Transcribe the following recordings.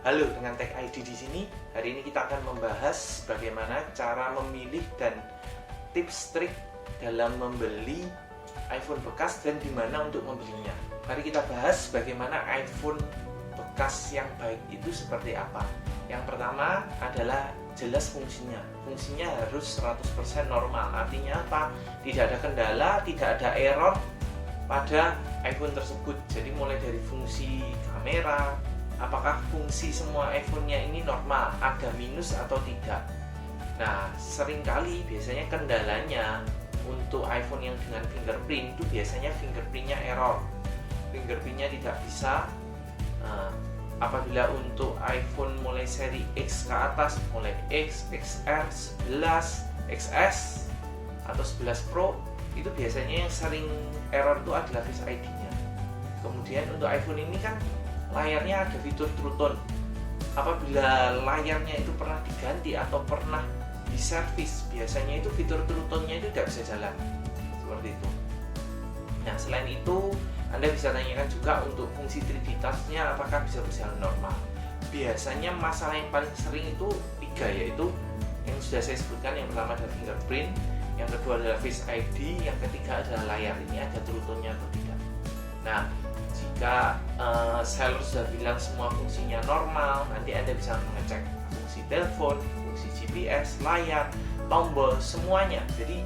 Halo, dengan Tech ID di sini. Hari ini kita akan membahas bagaimana cara memilih dan tips trik dalam membeli iPhone bekas dan di mana untuk membelinya. Mari kita bahas bagaimana iPhone bekas yang baik itu seperti apa. Yang pertama adalah jelas fungsinya. Fungsinya harus 100% normal. Artinya apa? Tidak ada kendala, tidak ada error pada iPhone tersebut. Jadi mulai dari fungsi kamera, apakah fungsi semua iPhone-nya ini normal, ada minus atau tidak. Nah, seringkali biasanya kendalanya untuk iPhone yang dengan fingerprint itu biasanya fingerprintnya error, fingerprintnya tidak bisa. Apabila untuk iPhone mulai seri X ke atas, mulai X, XR, 11, XS atau 11 Pro, itu biasanya yang sering error itu adalah Face ID-nya. Kemudian untuk iPhone ini kan layarnya ada fitur True Tone. Apabila layarnya itu pernah diganti atau pernah diservis, biasanya itu fitur True Tone-nya itu tidak bisa jalan seperti itu. Nah, selain itu Anda bisa tanyakan juga untuk fungsi 3D Touch-nya apakah bisa berjalan normal. Biasanya masalah yang paling sering itu 3, yaitu yang sudah saya sebutkan. Yang pertama adalah fingerprint, yang kedua adalah Face ID, yang ketiga adalah layar ini ada True Tone-nya atau tidak. Nah, jika seller sudah bilang semua fungsinya normal, nanti Anda bisa mengecek fungsi telepon, fungsi GPS, layar, tombol, semuanya. Jadi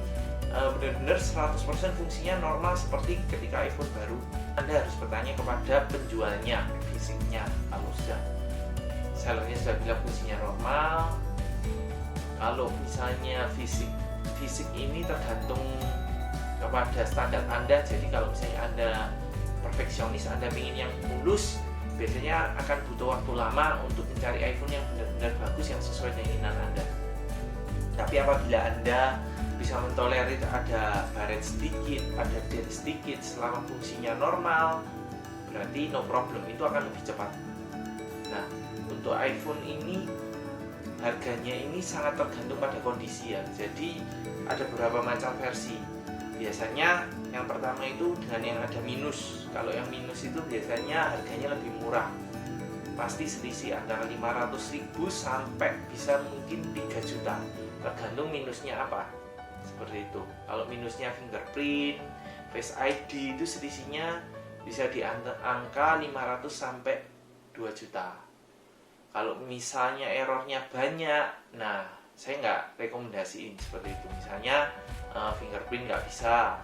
benar-benar 100% fungsinya normal seperti ketika iPhone baru. Anda harus bertanya kepada penjualnya, fisiknya. Kalau sudah sellernya sudah bilang fungsinya normal, kalau misalnya fisik ini tergantung kepada standar Anda. Jadi kalau misalnya Anda perfeksionis, Anda ingin yang mulus, biasanya akan butuh waktu lama untuk mencari iPhone yang benar-benar bagus yang sesuai dengan keinginan Anda. Tapi apabila Anda bisa mentolerir ada baret sedikit, ada dent sedikit, selama fungsinya normal, berarti no problem, itu akan lebih cepat. Nah, untuk iPhone ini harganya ini sangat tergantung pada kondisi ya. Jadi ada beberapa macam versi. Biasanya yang pertama itu dengan yang ada minus. Kalau yang minus itu biasanya harganya lebih murah. Pasti selisih antara 500.000 sampai bisa mungkin 3 juta. Tergantung minusnya apa. Seperti itu. Kalau minusnya fingerprint, Face ID itu selisihnya bisa di angka 500 sampai 2 juta. Kalau misalnya errornya banyak, nah saya nggak rekomendasiin seperti itu. Misalnya fingerprint nggak bisa,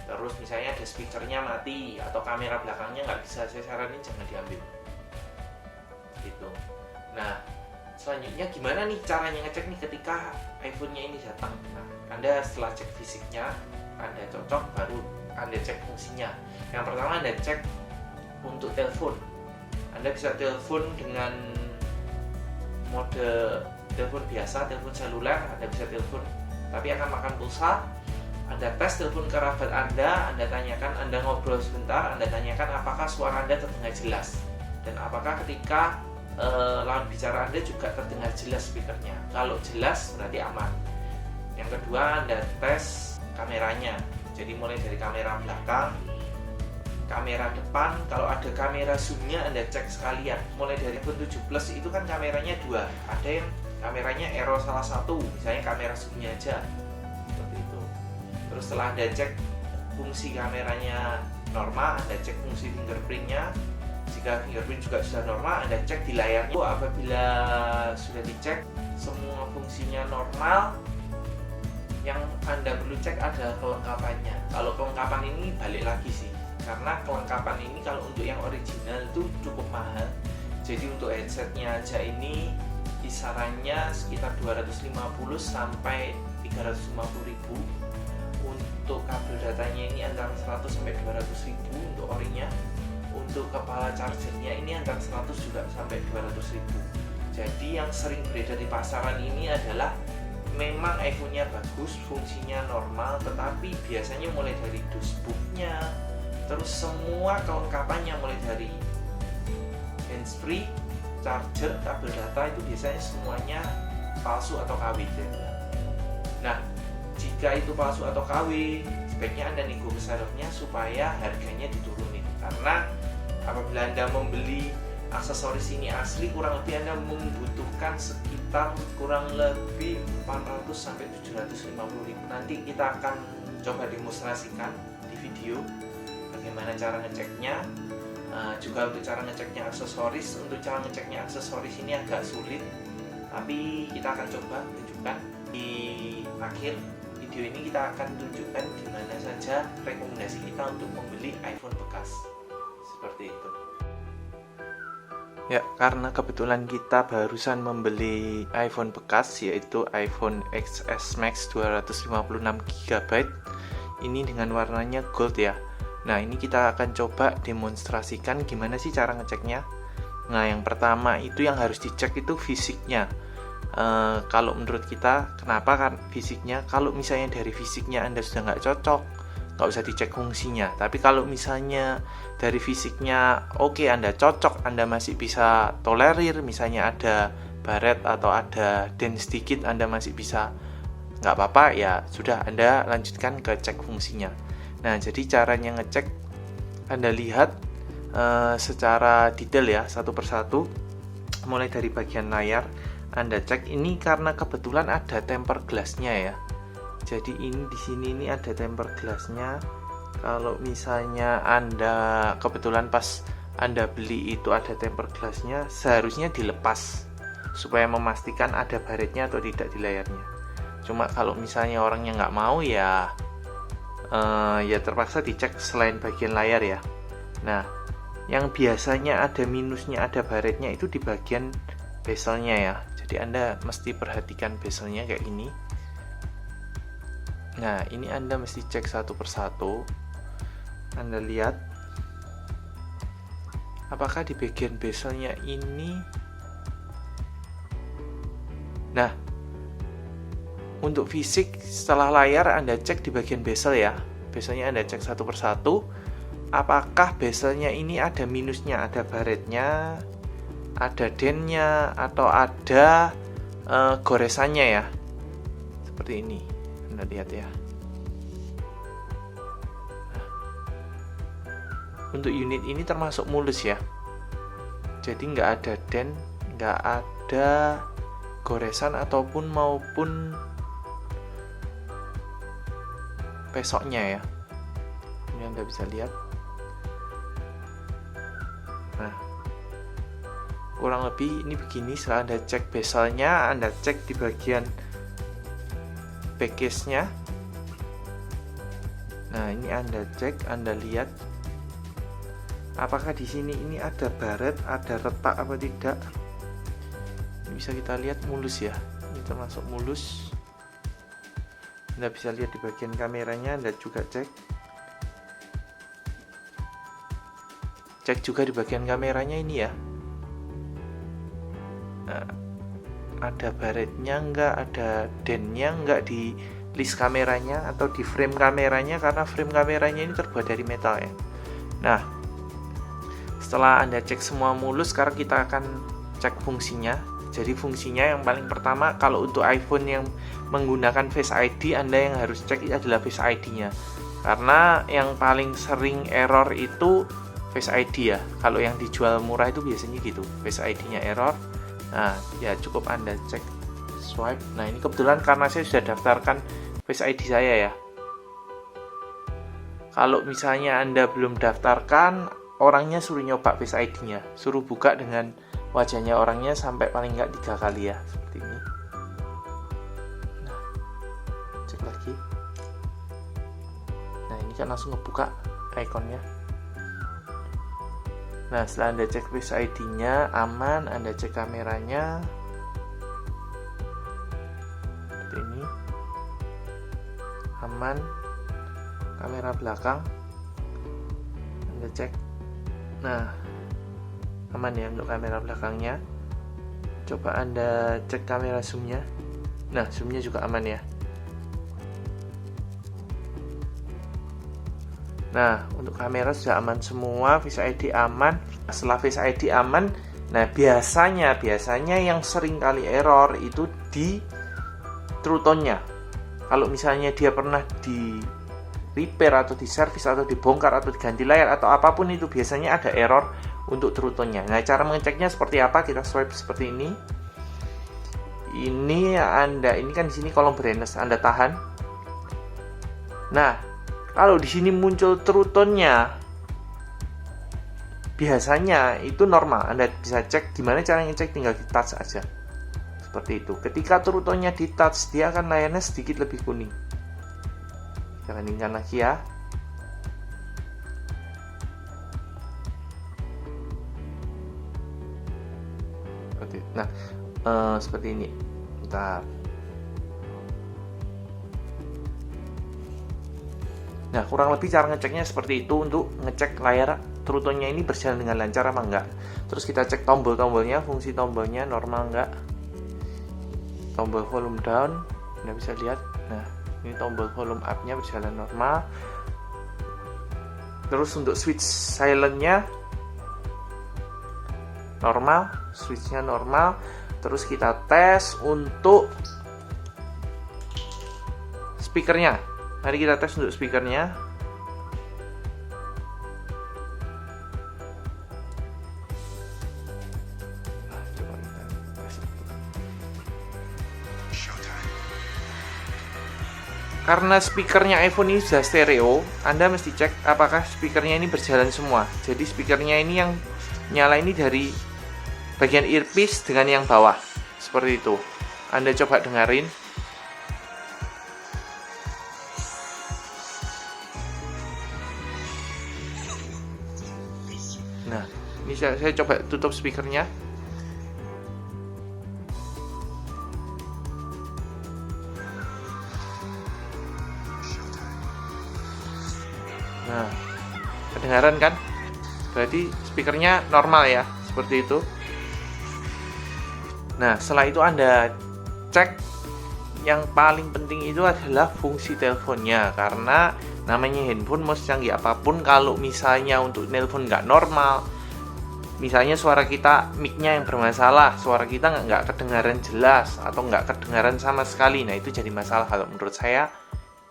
terus misalnya ada speakernya mati atau kamera belakangnya nggak bisa, saya saranin jangan diambil gitu. Nah, selanjutnya gimana nih caranya ngecek nih ketika iPhone-nya ini datang. Nah, Anda setelah cek fisiknya, Anda cocok, baru Anda cek fungsinya. Yang pertama Anda cek untuk telepon. Anda bisa telepon dengan mode telepon biasa, telepon seluler. Anda bisa telepon tapi akan makan pulsa. Anda tes telepon kerabat Anda tanyakan, Anda ngobrol sebentar, Anda tanyakan apakah suara Anda terdengar jelas dan apakah ketika lawan bicara Anda juga terdengar jelas speakernya. Kalau jelas berarti aman. Yang kedua Anda tes kameranya. Jadi mulai dari kamera belakang, kamera depan, kalau ada kamera zoomnya Anda cek sekalian. Mulai dari iPhone 7 Plus itu kan kameranya 2, ada yang kameranya error salah satu, misalnya kamera zoomnya aja seperti itu. Terus setelah Anda cek fungsi kameranya normal, Anda cek fungsi fingerprintnya. Jika fingerprint juga sudah normal, Anda cek di layarnya. Apabila sudah dicek semua fungsinya normal, yang Anda perlu cek adalah kelengkapannya. Kalau kelengkapan ini balik lagi sih, karena kelengkapan ini kalau untuk yang original itu cukup mahal. Jadi untuk headsetnya aja ini kisarannya sekitar 250 sampai 350 ribu. Untuk kabel datanya ini antara 100 sampai 200 ribu untuk orinya. Untuk kepala chargernya ini antara 100 juga sampai 200 ribu. Jadi yang sering beredar di pasaran ini adalah memang iPhone-nya bagus, fungsinya normal, tetapi biasanya mulai dari dashboard-nya, terus semua kelengkapannya mulai dari handsfree, charger, kabel data itu biasanya semuanya palsu atau KW. Nah, jika itu palsu atau KW, sebaiknya Anda nego ke sellernya supaya harganya diturunin. Karena apabila Anda membeli aksesoris ini asli, kurang lebih Anda membutuhkan sekitar kurang lebih 400 sampai 750.000. Nanti kita akan coba demonstrasikan di video bagaimana cara ngeceknya. Juga untuk cara ngeceknya aksesoris, untuk cara ngeceknya aksesoris ini agak sulit, tapi kita akan coba tunjukkan di akhir video ini. Kita akan tunjukkan di mana saja rekomendasi kita untuk membeli iPhone bekas, seperti itu. Ya, karena kebetulan kita barusan membeli iPhone bekas, yaitu iPhone XS Max 256GB. Ini dengan warnanya gold ya. Nah, ini kita akan coba demonstrasikan gimana sih cara ngeceknya. Nah, yang pertama itu yang harus dicek itu fisiknya. Kalau menurut kita, kenapa kan fisiknya? Kalau misalnya dari fisiknya Anda sudah nggak cocok, nggak usah dicek fungsinya. Tapi kalau misalnya dari fisiknya oke, Anda cocok, Anda masih bisa tolerir, misalnya ada baret atau ada dent sedikit, Anda masih bisa, nggak apa-apa, ya sudah, Anda lanjutkan ke cek fungsinya. Nah, jadi caranya ngecek, Anda lihat secara detail ya, satu persatu, mulai dari bagian layar. Anda cek ini karena kebetulan ada tempered glass-nya ya. Jadi ini di sini ini ada tempered glass-nya. Kalau misalnya Anda kebetulan pas Anda beli itu ada tempered glass-nya, seharusnya dilepas supaya memastikan ada baretnya atau tidak di layarnya. Cuma kalau misalnya orangnya nggak mau ya terpaksa dicek selain bagian layar ya. Nah, yang biasanya ada minusnya, ada baretnya itu di bagian bezelnya ya. Jadi Anda mesti perhatikan bezelnya kayak ini. Nah, ini Anda mesti cek satu persatu. Anda lihat apakah di bagian bezelnya ini. Nah, untuk fisik setelah layar Anda cek di bagian bezel ya. Bezelnya Anda cek satu persatu. Apakah bezelnya ini ada minusnya, ada baretnya, ada dentnya, atau ada goresannya ya. Seperti ini. Anda lihat ya. Nah, untuk unit ini termasuk mulus ya. Jadi nggak ada dent, nggak ada goresan ataupun maupun pesoknya ya. Ini Anda bisa lihat. Nah, kurang lebih ini begini. Setelah Anda cek bezelnya, Anda cek di bagian back case-nya. Nah, ini Anda cek, Anda lihat apakah di sini ini ada baret, ada retak apa tidak. Ini bisa kita lihat mulus ya. Ini termasuk mulus. Anda bisa lihat di bagian kameranya, Anda juga cek. Cek juga di bagian kameranya ini ya. Nah, ada baretnya enggak, ada dentnya enggak di list kameranya atau di frame kameranya, karena frame kameranya ini terbuat dari metal ya. Nah, setelah Anda cek semua mulus, sekarang kita akan cek fungsinya. Jadi fungsinya yang paling pertama, kalau untuk iPhone yang menggunakan Face ID, Anda yang harus cek adalah Face ID-nya. Karena yang paling sering error itu Face ID ya. Kalau yang dijual murah itu biasanya gitu, Face ID-nya error. Nah, ya cukup Anda cek swipe. Nah, ini kebetulan karena saya sudah daftarkan Face ID saya ya. Kalau misalnya Anda belum daftarkan, orangnya suruh nyoba Face ID-nya. Suruh buka dengan wajahnya orangnya sampai paling nggak 3 kali ya, seperti ini. Nah, cek lagi. Nah, ini kan langsung ngebuka ikonnya. Nah, setelah Anda cek Face ID-nya aman, Anda cek kameranya seperti ini, aman. Kamera belakang Anda cek. Nah, aman ya untuk kamera belakangnya. Coba Anda cek kamera zoomnya. Nah, zoomnya juga aman ya. Nah, untuk kamera sudah aman semua, Face ID aman. Setelah Face ID aman, nah biasanya yang sering kali error itu di True Tone-nya. Kalau misalnya dia pernah di repair atau di servis atau dibongkar atau diganti layar atau apapun, itu biasanya ada error untuk True Tone-nya. Nah, cara mengeceknya seperti apa? Kita swipe seperti ini. Ini kan di sini kolom brightness, Anda tahan. Nah, kalau di sini muncul True Tone-nya, biasanya itu normal. Anda bisa cek. Gimana cara ngecek? Tinggal di touch aja. Seperti itu. Ketika True Tone-nya di touch, dia akan layarnya sedikit lebih kuning. Kita bandingkan lagi ya. Nah, seperti ini. Bentar. Nah, kurang lebih cara ngeceknya seperti itu untuk ngecek layar True Tone-nya ini berjalan dengan lancar apa enggak. Terus kita cek tombol-tombolnya, fungsi tombolnya normal enggak. Tombol volume down, Anda bisa lihat. Nah, ini tombol volume up-nya berjalan normal. Terus untuk switch silent-nya normal, switch-nya normal. Terus kita tes untuk speakernya. Mari kita tes untuk speakernya. Karena speakernya iPhone ini sudah stereo, Anda mesti cek apakah speakernya ini berjalan semua. Jadi speakernya ini yang nyala ini dari bagian earpiece dengan yang bawah. Seperti itu. Anda coba dengerin. Nah, ini saya coba tutup speakernya. Nah, kedengaran kan? Berarti speakernya normal ya, seperti itu. Nah, setelah itu Anda cek, yang paling penting itu adalah fungsi teleponnya. Karena namanya handphone mau secanggih apapun, kalau misalnya untuk telepon nggak normal, misalnya suara kita, mic-nya yang bermasalah, suara kita nggak kedengaran jelas atau nggak kedengaran sama sekali, nah itu jadi masalah. Kalau menurut saya,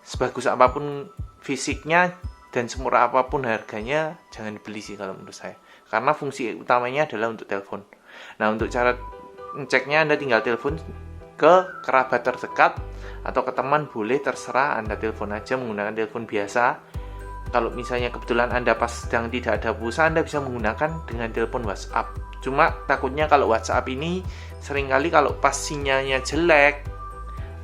sebagus apapun fisiknya dan semurah apapun harganya, jangan dibeli sih kalau menurut saya. Karena fungsi utamanya adalah untuk telepon. Nah, untuk cara ngeceknya Anda tinggal telepon ke kerabat terdekat atau ke teman, boleh, terserah. Anda telepon aja menggunakan telepon biasa. Kalau misalnya kebetulan Anda pas sedang tidak ada pulsa, Anda bisa menggunakan dengan telepon WhatsApp. Cuma takutnya kalau WhatsApp ini seringkali kalau pas sinyalnya jelek,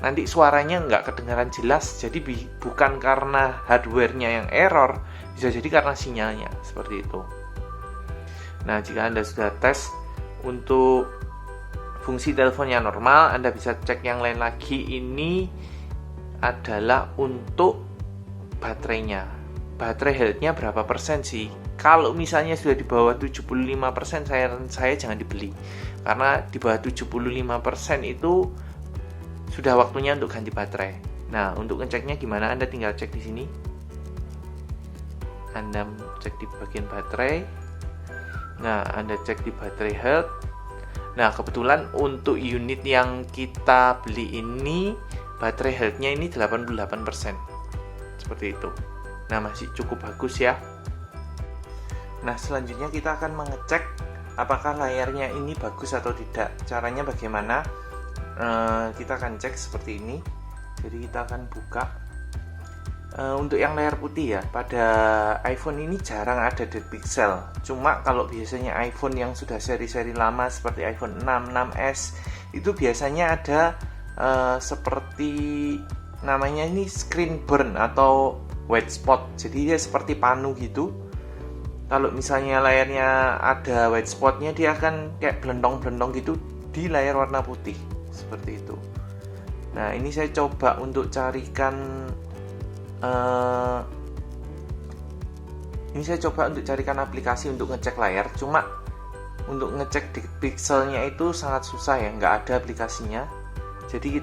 nanti suaranya nggak kedengaran jelas. Jadi bukan karena hardware-nya yang error, bisa jadi karena sinyalnya, seperti itu. Nah, jika Anda sudah tes untuk fungsi teleponnya normal, Anda bisa cek yang lain lagi. Ini adalah untuk baterainya. Baterai health-nya berapa persen sih? Kalau misalnya sudah di bawah 75%, saya jangan dibeli. Karena di bawah 75% itu sudah waktunya untuk ganti baterai. Nah, untuk ngeceknya gimana? Anda tinggal cek di sini. Anda cek di bagian baterai. Nah, Anda cek di baterai health. Nah, kebetulan untuk unit yang kita beli ini, baterai health-nya ini 88%. Seperti itu. Nah, masih cukup bagus ya. Nah, selanjutnya kita akan mengecek apakah layarnya ini bagus atau tidak. Caranya bagaimana? Kita akan cek seperti ini. Jadi kita akan buka. Untuk yang layar putih ya, pada iPhone ini jarang ada dead pixel. Cuma kalau biasanya iPhone yang sudah seri-seri lama seperti iPhone 6, 6s, itu biasanya ada seperti namanya ini screen burn atau white spot. Jadi dia seperti panu gitu. Kalau misalnya layarnya ada white spotnya, dia akan kayak belentong-belentong gitu di layar warna putih. Seperti itu. Nah, ini saya coba untuk carikan aplikasi untuk ngecek layar. Cuma untuk ngecek di pixelnya itu sangat susah ya, nggak ada aplikasinya. Jadi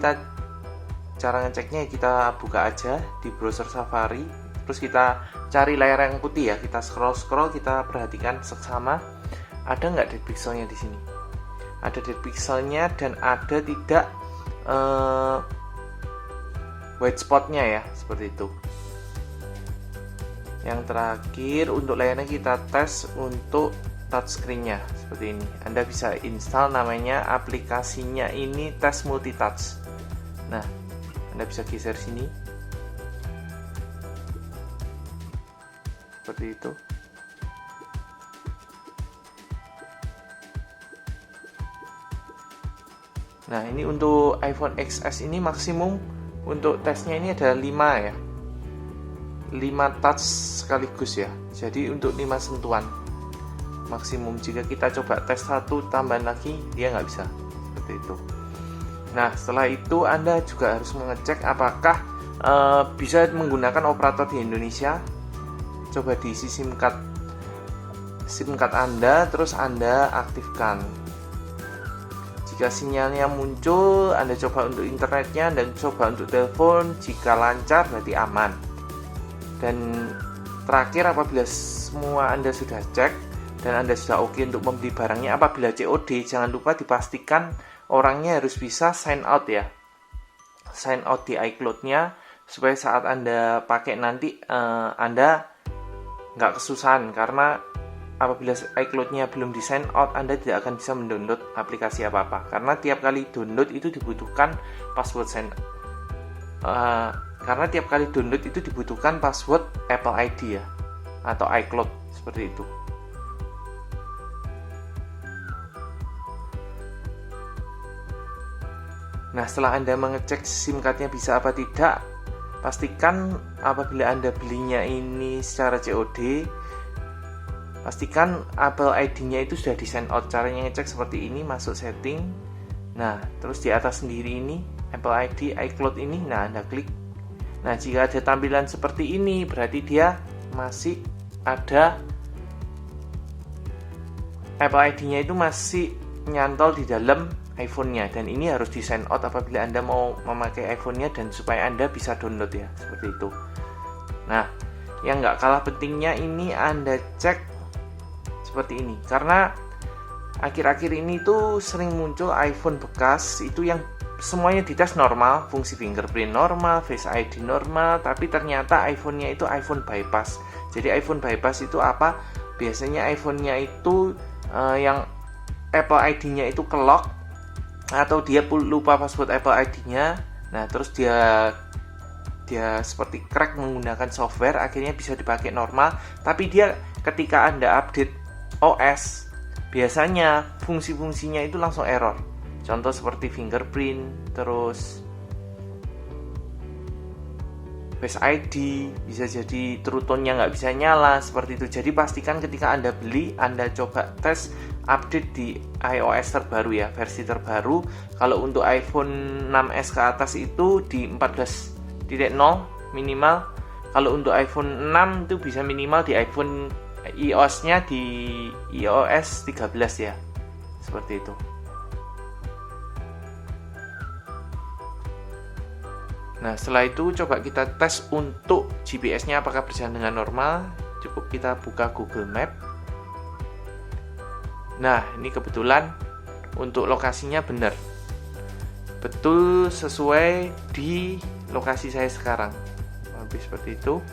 cara ngeceknya kita buka aja di browser Safari, terus kita cari layar yang putih ya, kita scroll, kita perhatikan seksama ada nggak dead pixelnya di sini. Ada dead pixelnya dan ada tidak white spotnya ya, seperti itu. Yang terakhir untuk layarnya kita tes untuk touchscreen-nya seperti ini. Anda bisa install, namanya aplikasinya ini Tes Multitouch. Nah, Anda bisa geser sini seperti itu. Nah, ini untuk iPhone XS ini maksimum untuk tesnya ini ada 5 ya. 5 touch sekaligus ya. Jadi untuk 5 sentuhan maksimum. Jika kita coba tes 1 tambahan lagi, dia nggak bisa seperti itu. Nah, setelah itu Anda juga harus mengecek apakah bisa menggunakan operator di Indonesia. Coba diisi SIM card Anda, terus Anda aktifkan. Jika sinyalnya muncul, Anda coba untuk internetnya dan coba untuk telepon. Jika lancar berarti aman. Dan terakhir, apabila semua Anda sudah cek dan Anda sudah oke untuk membeli barangnya, apabila COD, jangan lupa dipastikan orangnya harus bisa sign out ya. Sign out di iCloud-nya, supaya saat Anda pakai nanti Anda nggak kesusahan, karena apabila iCloud-nya belum di sign out, Anda tidak akan bisa mendownload aplikasi apa-apa, karena tiap kali download itu dibutuhkan password karena tiap kali download itu dibutuhkan password Apple ID ya, atau iCloud seperti itu. Nah, setelah Anda mengecek SIM card-nya bisa apa tidak, pastikan apabila Anda belinya ini secara COD, pastikan Apple ID-nya itu sudah di sign out. Caranya ngecek seperti ini, masuk setting. Nah, terus di atas sendiri ini Apple ID, iCloud ini, nah Anda klik. Nah, jika ada tampilan seperti ini, berarti dia masih ada Apple ID-nya itu masih nyantol di dalam iPhone-nya, dan ini harus di sign out apabila Anda mau memakai iPhone-nya dan supaya Anda bisa download ya, seperti itu. Nah, yang nggak kalah pentingnya ini Anda cek seperti ini, karena akhir-akhir ini tuh sering muncul iPhone bekas itu yang semuanya dites normal, fungsi fingerprint normal, Face ID normal, tapi ternyata iPhone-nya itu iPhone bypass. Jadi iPhone bypass itu apa? Biasanya iPhone-nya itu yang Apple ID-nya itu ke-lock, atau dia lupa password Apple ID-nya. Nah, terus dia seperti crack menggunakan software, akhirnya bisa dipakai normal, tapi dia ketika Anda update OS, biasanya fungsi-fungsinya itu langsung error. Contoh seperti fingerprint, terus Face ID, bisa jadi True Tone-nya nggak bisa nyala, seperti itu. Jadi pastikan ketika Anda beli, Anda coba tes update di iOS terbaru ya, versi terbaru. Kalau untuk iPhone 6s ke atas itu di 14.0 minimal. Kalau untuk iPhone 6 itu bisa minimal di iPhone iOS-nya di iOS 13 ya, seperti itu. Nah, setelah itu coba kita tes untuk GPS-nya apakah berjalan dengan normal. Cukup kita buka Google Map. Nah, ini kebetulan untuk lokasinya benar, betul sesuai di lokasi saya sekarang. Lebih seperti itu.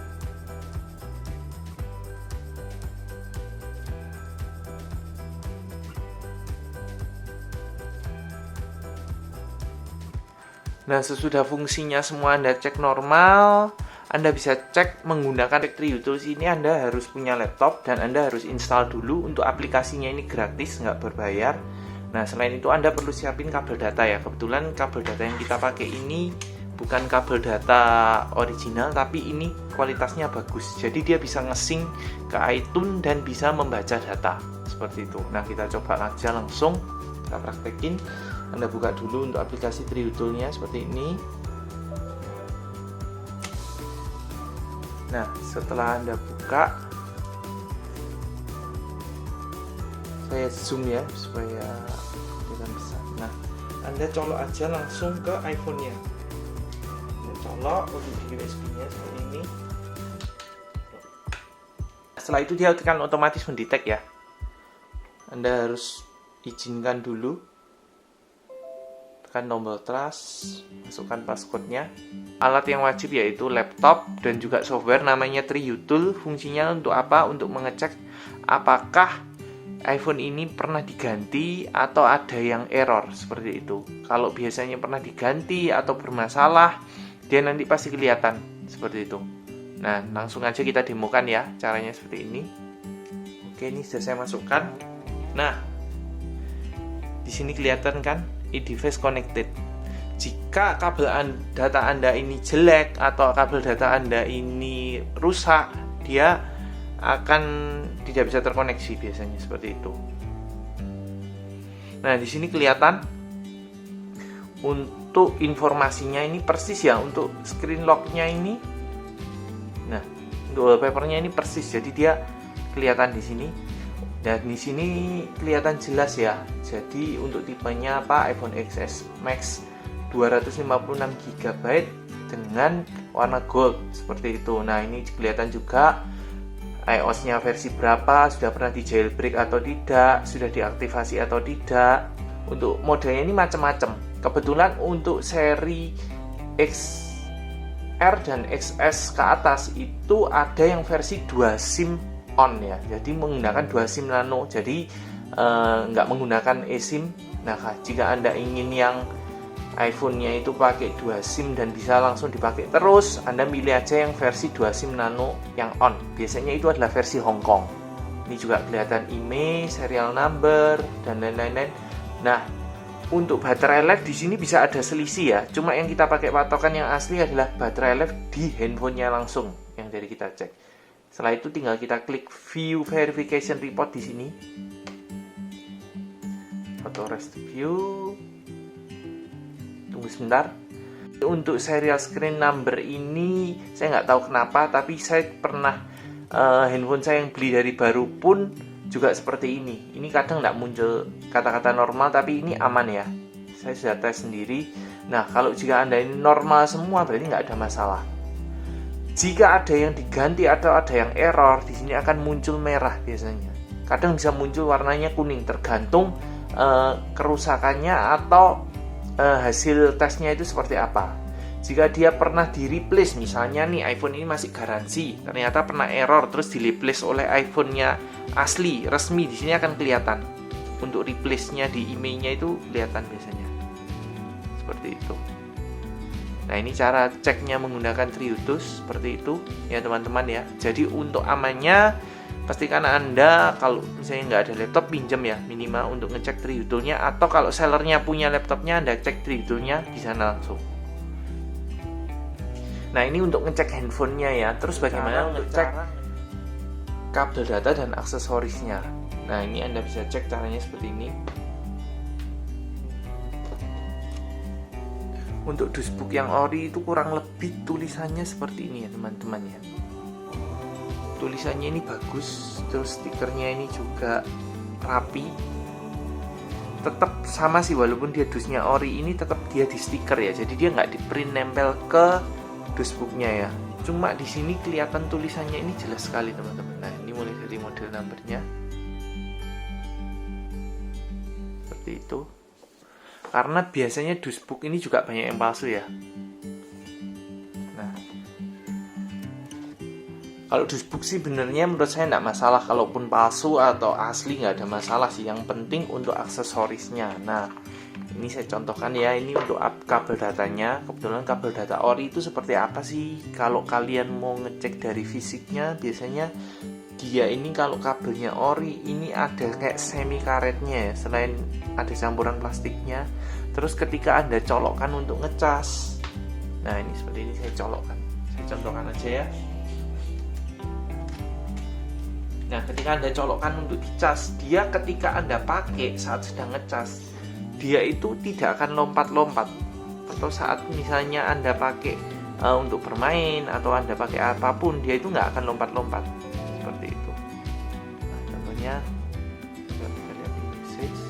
Nah, sesudah fungsinya semua Anda cek normal, Anda bisa cek menggunakan TriUtils ini. Anda harus punya laptop dan Anda harus install dulu. Untuk aplikasinya ini gratis, nggak berbayar. Nah, selain itu Anda perlu siapin kabel data ya. Kebetulan kabel data yang kita pakai ini bukan kabel data original, tapi ini kualitasnya bagus. Jadi dia bisa nge-sync ke iTunes dan bisa membaca data seperti itu. Nah, kita coba aja langsung, kita praktekin. Anda buka dulu untuk aplikasi TriUtils-nya seperti ini. Nah, setelah Anda buka, saya zoom ya supaya kelihatan besar. Nah, Anda colok aja langsung ke iPhone-nya. Anda colok untuk di USB-nya seperti ini. Setelah itu dia akan otomatis mendetek ya. Anda harus izinkan dulu. Tekan tombol trust, masukkan passcode-nya. Alat yang wajib yaitu laptop dan juga software namanya TriUtils. Fungsinya untuk apa? Untuk mengecek apakah iPhone ini pernah diganti atau ada yang error seperti itu. Kalau biasanya pernah diganti atau bermasalah, dia nanti pasti kelihatan seperti itu. Nah, langsung aja kita demokan ya, caranya seperti ini. Oke, ini sudah saya masukkan. Nah, di sini kelihatan kan, e-device connected. Jika kabel data Anda ini jelek atau kabel data Anda ini rusak, dia akan tidak bisa terkoneksi biasanya seperti itu. Nah, di sini kelihatan untuk informasinya ini persis ya, untuk screen lock-nya ini. Nah, untuk wallpaper-nya ini persis, jadi dia kelihatan di sini. Dan di sini kelihatan jelas ya. Jadi untuk tipenya apa? iPhone XS Max 256 GB dengan warna gold seperti itu. Nah, ini kelihatan juga iOS-nya versi berapa, sudah pernah di jailbreak atau tidak, sudah diaktifasi atau tidak. Untuk modelnya ini macam-macam. Kebetulan untuk seri XR dan XS ke atas itu ada yang versi 2 SIM on ya. Jadi menggunakan 2 SIM nano. Jadi nggak menggunakan eSIM. Nah, jika Anda ingin yang iPhone-nya itu pakai 2 SIM dan bisa langsung dipakai terus, Anda milih aja yang versi 2 SIM nano yang on. Biasanya itu adalah versi Hong Kong. Ini juga kelihatan IMEI, serial number, dan lain-lain. Nah, untuk baterai life di sini bisa ada selisih ya. Cuma yang kita pakai patokan yang asli adalah baterai life di handphonenya langsung yang dari kita cek. Setelah itu tinggal kita klik View Verification Report di sini. Auto Rest View. Tunggu sebentar. Untuk serial screen number ini saya nggak tahu kenapa, tapi saya pernah handphone saya yang beli dari baru pun juga seperti ini. Ini kadang nggak muncul kata-kata normal, tapi ini aman ya. Saya sudah tes sendiri. Nah, kalau jika Anda ini normal semua berarti nggak ada masalah. Jika ada yang diganti atau ada yang error, di sini akan muncul merah biasanya. Kadang bisa muncul warnanya kuning, tergantung kerusakannya atau hasil tesnya itu seperti apa. Jika dia pernah di replace, misalnya nih iPhone ini masih garansi, ternyata pernah error terus di replace oleh iPhone-nya asli resmi, di sini akan kelihatan. Untuk replace-nya di IMEI-nya itu kelihatan biasanya seperti itu. Nah, ini cara ceknya menggunakan Triodos seperti itu ya teman-teman ya. Jadi untuk amannya pastikan Anda kalau misalnya nggak ada laptop, pinjam ya minimal untuk ngecek Triodos-nya, atau kalau sellernya punya laptopnya Anda cek Triodos-nya di sana langsung. Nah, ini untuk ngecek handphonenya ya. Terus bagaimana untuk cek kabel data dan aksesorisnya? Nah, ini Anda bisa cek caranya seperti ini. Untuk dashboard yang ori itu kurang lebih tulisannya seperti ini ya teman-teman ya. Tulisannya ini bagus, terus stikernya ini juga rapi. Tetap sama sih, walaupun dia dusnya ori, ini tetap dia di stiker ya. Jadi dia nggak di print nempel ke dashboardnya ya. Cuma di sini kelihatan tulisannya ini jelas sekali teman-teman. Nah, ini mulai dari model numbernya seperti itu. Karena biasanya dashboard ini juga banyak yang palsu ya. Nah, kalau dashboard sih benernya menurut saya nggak masalah, kalaupun palsu atau asli nggak ada masalah sih. Yang penting untuk aksesorisnya. Nah, ini saya contohkan ya, ini untuk kabel datanya. Kebetulan kabel data ori itu seperti apa sih? Kalau kalian mau ngecek dari fisiknya, biasanya dia ini kalau kabelnya ori ini ada kayak semi karetnya ya, selain ada campuran plastiknya. Terus ketika Anda colokkan untuk ngecas, nah ini seperti ini saya colokkan, saya contohkan aja ya. Nah, ketika Anda colokkan untuk dicas, dia ketika Anda pakai saat sedang ngecas, dia itu tidak akan lompat-lompat. Atau saat misalnya Anda pakai untuk bermain atau Anda pakai apapun, dia itu nggak akan lompat-lompat seperti itu. Nah, contohnya kita lihat di message.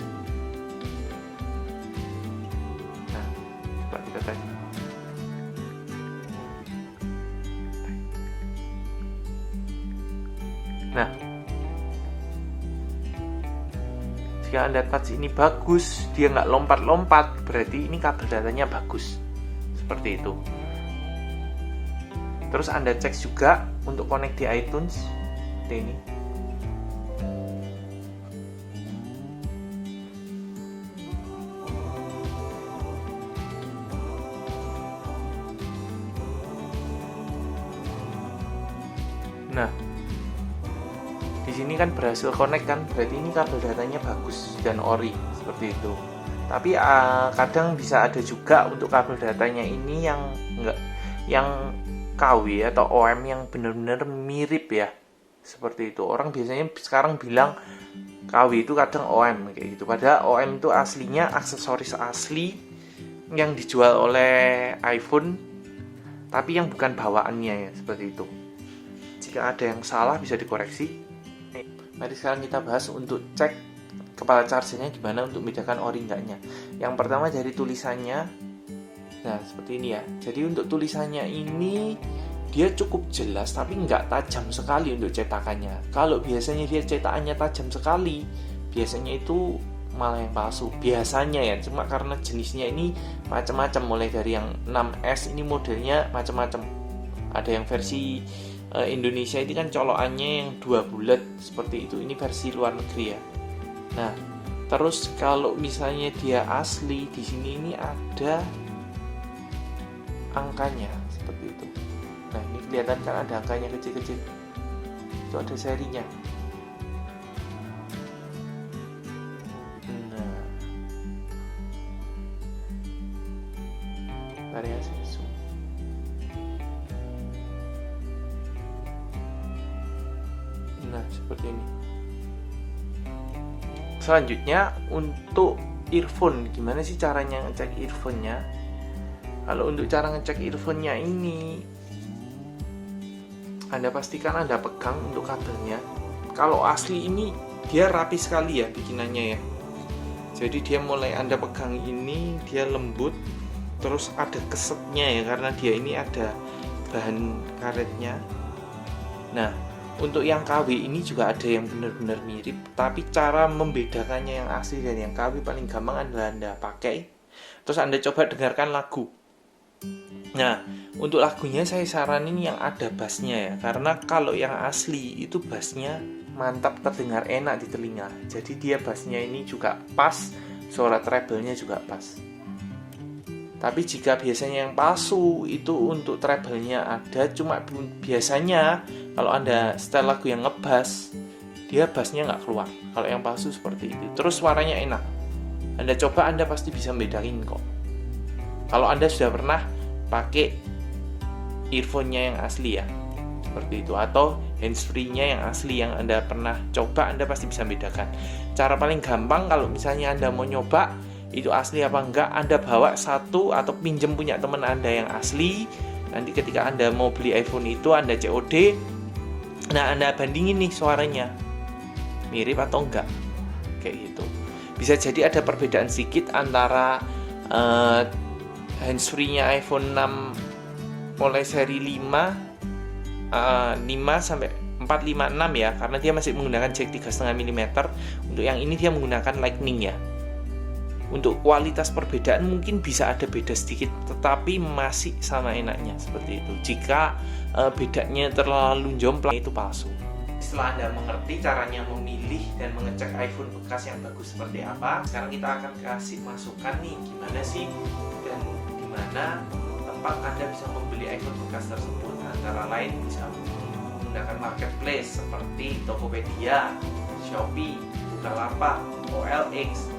Nah, coba kita tes. Nah, jika Anda touch ini bagus, dia nggak lompat-lompat, berarti ini kabel datanya bagus seperti itu. Terus Anda cek juga untuk connect di iTunes seperti ini. Di sini kan berhasil connect kan, berarti ini kabel datanya bagus dan ori seperti itu. Tapi kadang bisa ada juga untuk kabel datanya ini yang enggak, yang KW atau OM yang benar-benar mirip ya. Seperti itu. Orang biasanya sekarang bilang KW itu kadang OM kayak gitu. Padahal OM itu aslinya aksesoris asli yang dijual oleh iPhone, tapi yang bukan bawaannya ya, seperti itu. Jika ada yang salah bisa dikoreksi. Mari sekarang kita bahas untuk cek kepala chargernya gimana untuk membedakan ori enggaknya. Yang pertama dari tulisannya. Nah, seperti ini ya. Jadi untuk tulisannya ini dia cukup jelas tapi nggak tajam sekali untuk cetakannya. Kalau biasanya dia cetakannya tajam sekali, biasanya itu malah yang palsu. Biasanya ya, cuma karena jenisnya ini macam-macam, mulai dari yang 6S ini modelnya macam-macam. Ada yang versi Indonesia ini kan colokannya yang 2 bulat seperti itu. Ini versi luar negeri ya. Nah, terus kalau misalnya dia asli, di sini ini ada angkanya seperti itu. Nah, ini kelihatan kan ada angkanya kecil-kecil. Itu ada serinya. Nah, variasi zoom. Nah, seperti ini. Selanjutnya untuk earphone, gimana sih caranya ngecek earphone-nya? Kalau untuk cara ngecek earphone-nya ini, Anda pastikan Anda pegang untuk kabelnya. Kalau asli ini dia rapi sekali ya bikinannya ya. Jadi dia mulai Anda pegang ini dia lembut, terus ada kesetnya ya karena dia ini ada bahan karetnya. Nah, untuk yang KW ini juga ada yang benar-benar mirip, tapi cara membedakannya yang asli dan yang KW paling gampang adalah Anda pakai, terus Anda coba dengarkan lagu. Nah, untuk lagunya saya saranin yang ada bassnya ya, karena kalau yang asli itu bassnya mantap, terdengar enak di telinga. Jadi dia bassnya ini juga pas, suara treble-nya juga pas. Tapi jika biasanya yang palsu itu untuk treble-nya ada, cuma biasanya kalau Anda setel lagu yang ngebass, dia bassnya nggak keluar. Kalau yang palsu seperti itu. Terus suaranya enak. Anda coba, Anda pasti bisa bedain kok. Kalau Anda sudah pernah pakai earphone-nya yang asli ya, seperti itu, atau handsfree-nya yang asli yang Anda pernah coba, Anda pasti bisa bedakan. Cara paling gampang kalau misalnya Anda mau nyoba itu asli apa enggak, Anda bawa satu atau pinjem punya teman Anda yang asli. Nanti ketika Anda mau beli iPhone itu, Anda COD, nah Anda bandingin nih suaranya mirip atau enggak, kayak gitu. Bisa jadi ada perbedaan sedikit antara handsfree-nya iPhone 6 mulai seri 5 sampai 456 ya, karena dia masih menggunakan jack 3,5 mm. Untuk yang ini dia menggunakan Lightning ya. Untuk kualitas perbedaan mungkin bisa ada beda sedikit, tetapi masih sama enaknya seperti itu. Jika bedanya terlalu jomplang itu palsu. Setelah Anda mengerti caranya memilih dan mengecek iPhone bekas yang bagus seperti apa, sekarang kita akan kasih masukan nih gimana sih dan di mana tempat Anda bisa membeli iPhone bekas tersebut. Antara lain bisa menggunakan marketplace seperti Tokopedia, Shopee, Bukalapak, OLX.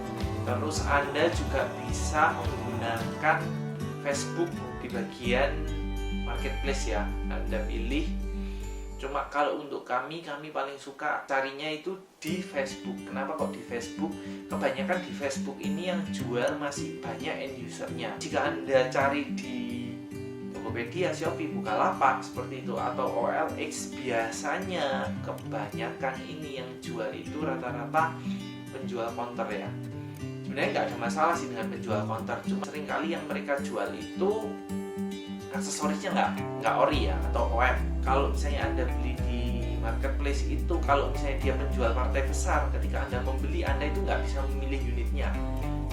Terus Anda juga bisa menggunakan Facebook di bagian marketplace ya. Anda pilih. Cuma kalau untuk kami paling suka carinya itu di Facebook. Kenapa kok di Facebook? Kebanyakan di Facebook ini yang jual masih banyak end usernya. Jika Anda cari di Tokopedia, Shopee, Bukalapak seperti itu atau OLX, biasanya kebanyakan ini yang jual itu rata-rata penjual counter ya. Sebenarnya nggak ada masalah sih dengan penjual counter, cuma seringkali yang mereka jual itu aksesorisnya nggak ori ya atau OM. Kalau misalnya Anda beli di marketplace itu, kalau misalnya dia penjual partai besar, ketika Anda membeli, Anda itu nggak bisa memilih unitnya.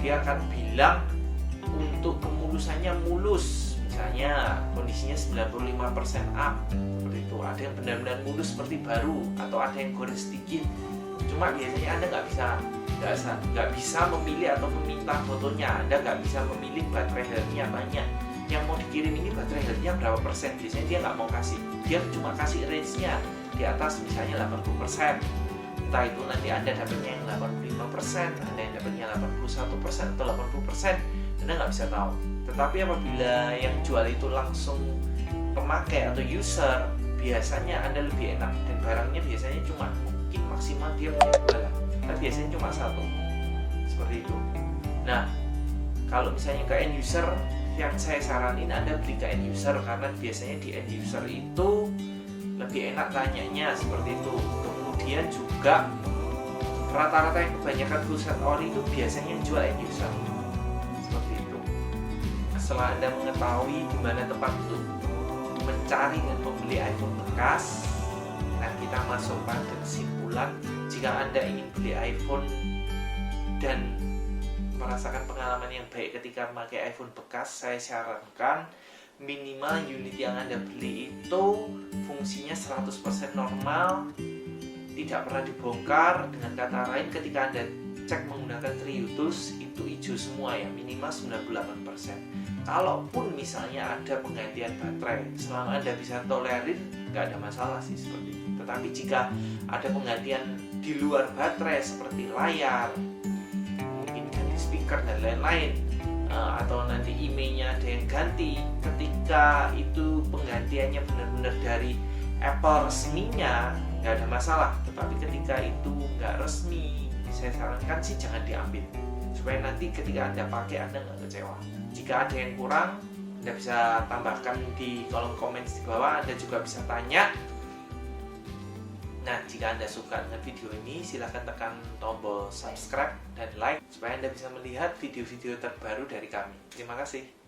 Dia akan bilang untuk kemulusannya mulus, misalnya kondisinya 95% up seperti itu. Ada yang benar-benar mulus seperti baru, atau ada yang gores sedikit. Cuma biasanya Anda nggak bisa memilih atau meminta fotonya. Anda nggak bisa memilih baterai health-nya banyak. Yang mau dikirim ini baterai health-nya berapa persen, biasanya dia nggak mau kasih. Dia cuma kasih range-nya di atas misalnya 80%. Entah itu nanti Anda dapatnya yang 85%, Anda yang dapatnya 81% atau 80%, Anda nggak bisa tahu. Tetapi apabila yang jual itu langsung pemakai atau user, biasanya Anda lebih enak, dan barangnya biasanya cuma mungkin maksimal dia punya 2 lah, tapi biasanya cuma 1, seperti itu. Nah, kalau misalnya ke end user, yang saya saranin Anda beli ke end user, karena biasanya di end user itu lebih enak tanyanya, seperti itu. Kemudian juga rata-rata yang kebanyakan full set ori itu biasanya yang jual end user, seperti itu. Setelah Anda mengetahui di mana tempat untuk mencari dan membeli iPhone bekas, nah kita masuk pada kesimpulan. Jika Anda ingin beli iPhone dan merasakan pengalaman yang baik ketika memakai iPhone bekas, saya sarankan minimal unit yang Anda beli itu fungsinya 100% normal, tidak pernah dibongkar. Dengan kata lain, ketika Anda cek menggunakan Triyutus itu hijau semua ya, minimal 98%. Kalaupun misalnya ada penggantian baterai, selama Anda bisa tolerin, nggak ada masalah sih, seperti itu. Tetapi jika ada penggantian di luar baterai seperti layar, mungkin ganti speaker dan lain-lain, atau nanti IMEI-nya ada yang ganti, ketika itu penggantiannya benar-benar dari Apple resminya, nggak ada masalah. Tetapi ketika itu nggak resmi, saya sarankan sih jangan diambil, supaya nanti ketika Anda pakai Anda nggak kecewa. Jika ada yang kurang, Anda bisa tambahkan di kolom komen di bawah. Anda juga bisa tanya. Nah, jika Anda suka dengan video ini, silahkan tekan tombol subscribe dan like, supaya Anda bisa melihat video-video terbaru dari kami. Terima kasih.